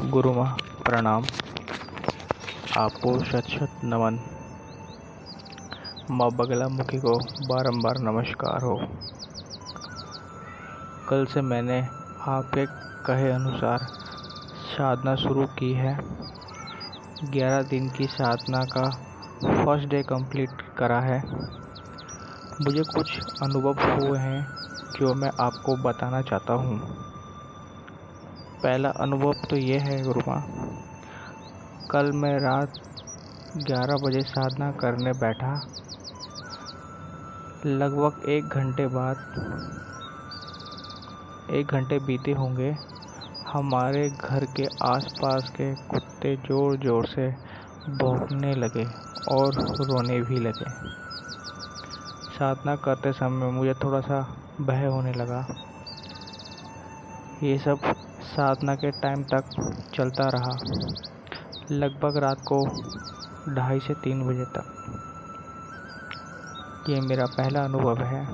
गुरुमा प्रणाम। आपको शत शत नमन। माँ बगलामुखी को बारंबार नमस्कार हो। कल से मैंने आपके कहे अनुसार साधना शुरू की है। 11 दिन की साधना का फर्स्ट डे कंप्लीट करा है। मुझे कुछ अनुभव हुए हैं जो मैं आपको बताना चाहता हूँ। पहला अनुभव तो ये है गुरुमा, कल मैं रात 11 बजे साधना करने बैठा। लगभग 1 घंटे बीते होंगे। हमारे घर के आसपास के कुत्ते ज़ोर ज़ोर से भौंकने लगे और रोने भी लगे। साधना करते समय मुझे थोड़ा सा भय होने लगा। ये सब साधना के टाइम तक चलता रहा, लगभग रात को 2:30 से 3 बजे तक। ये मेरा पहला अनुभव है।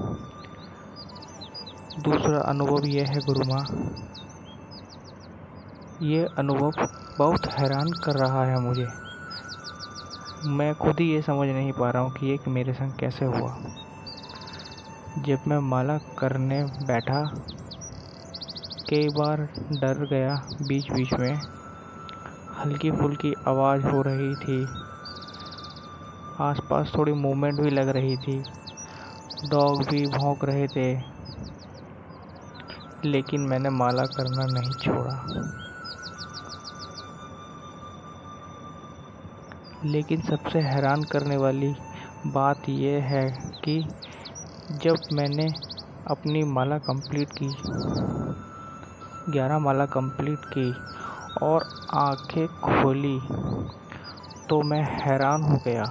दूसरा अनुभव ये है गुरुमा, ये अनुभव बहुत हैरान कर रहा है मुझे। मैं खुद ही ये समझ नहीं पा रहा हूँ कि ये मेरे संग कैसे हुआ। जब मैं माला करने बैठा, कई बार डर गया। बीच बीच में हल्की फुल्की आवाज़ हो रही थी, आसपास थोड़ी मूवमेंट भी लग रही थी, डॉग भी भौंक रहे थे, लेकिन मैंने माला करना नहीं छोड़ा। लेकिन सबसे हैरान करने वाली बात यह है कि जब मैंने अपनी माला कंप्लीट की, 11 माला कंप्लीट की और आंखें खोली तो मैं हैरान हो गया।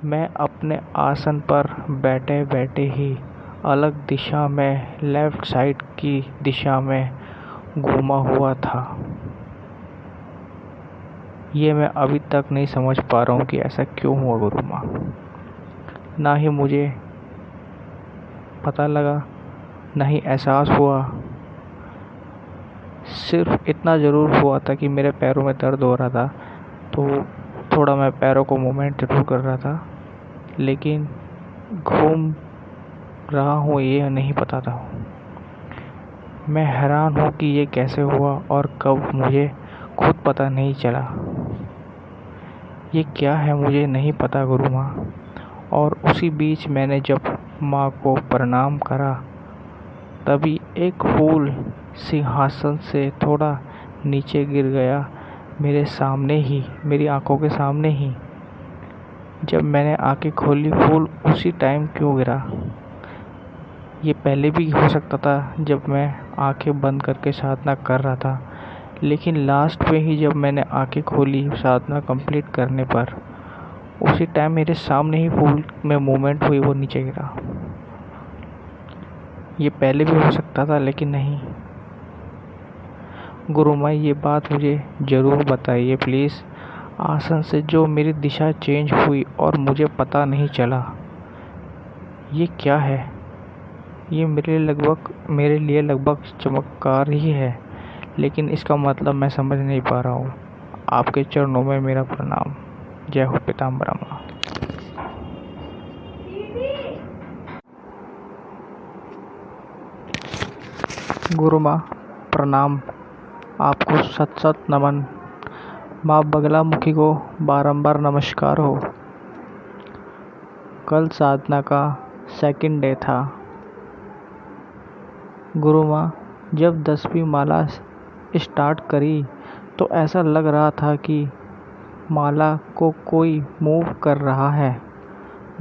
मैं अपने आसन पर बैठे बैठे ही अलग दिशा में, लेफ़्ट साइड की दिशा में घूमा हुआ था। ये मैं अभी तक नहीं समझ पा रहा हूँ कि ऐसा क्यों हुआ गुरुमा। ना ही मुझे पता लगा, ना ही एहसास हुआ। सिर्फ इतना ज़रूर हुआ था कि मेरे पैरों में दर्द हो रहा था, तो थोड़ा मैं पैरों को मूवमेंट ज़रूर कर रहा था, लेकिन घूम रहा हूँ ये नहीं पता था। मैं हैरान हूँ कि ये कैसे हुआ और कब, मुझे खुद पता नहीं चला। ये क्या है मुझे नहीं पता गुरुमा। और उसी बीच मैंने जब माँ को प्रणाम करा, तभी एक फूल सिंहासन से थोड़ा नीचे गिर गया, मेरे सामने ही, मेरी आंखों के सामने ही। जब मैंने आंखें खोली, फूल उसी टाइम क्यों गिरा? ये पहले भी हो सकता था जब मैं आंखें बंद करके साधना कर रहा था, लेकिन लास्ट में ही जब मैंने आंखें खोली साधना कंप्लीट करने पर, उसी टाइम मेरे सामने ही फूल में मूवमेंट हुई, वो नीचे गिरा। ये पहले भी हो सकता था, लेकिन नहीं। गुरुमा ये बात मुझे ज़रूर बताइए प्लीज़। आसन से जो मेरी दिशा चेंज हुई और मुझे पता नहीं चला, ये क्या है? ये मेरे लिए लगभग चमत्कार ही है, लेकिन इसका मतलब मैं समझ नहीं पा रहा हूँ। आपके चरणों में मेरा प्रणाम। जय हो पीताम्बरा माँ। गुरुमा प्रणाम। आपको शत शत नमन। माँ बगलामुखी को बारंबार नमस्कार हो। कल साधना का सेकंड डे था। गुरुमा जब 10वीं माला स्टार्ट करी तो ऐसा लग रहा था कि माला को कोई मूव कर रहा है।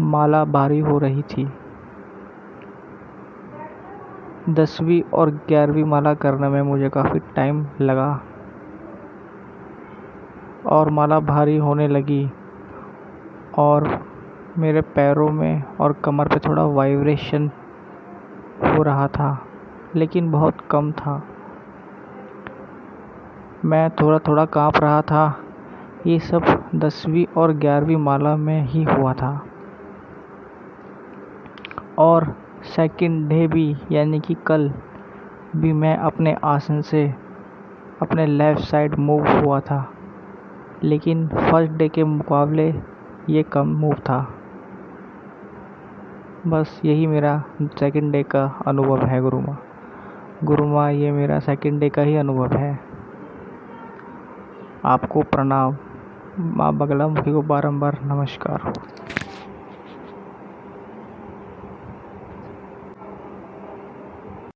माला भारी हो रही थी। 10वीं और 11वीं माला करने में मुझे काफ़ी टाइम लगा और माला भारी होने लगी और मेरे पैरों में और कमर पे थोड़ा वाइब्रेशन हो रहा था, लेकिन बहुत कम था। मैं थोड़ा थोड़ा काँप रहा था। ये सब 10वीं और 11वीं माला में ही हुआ था। और सेकंड डे भी, यानी कि कल भी, मैं अपने आसन से अपने लेफ़्ट साइड मूव हुआ था, लेकिन फर्स्ट डे के मुकाबले ये कम मूव था। बस यही मेरा सेकंड डे का अनुभव है गुरुमा, ये मेरा सेकंड डे का ही अनुभव है। आपको प्रणाम। माँ बगलामुखी को बारंबार नमस्कार।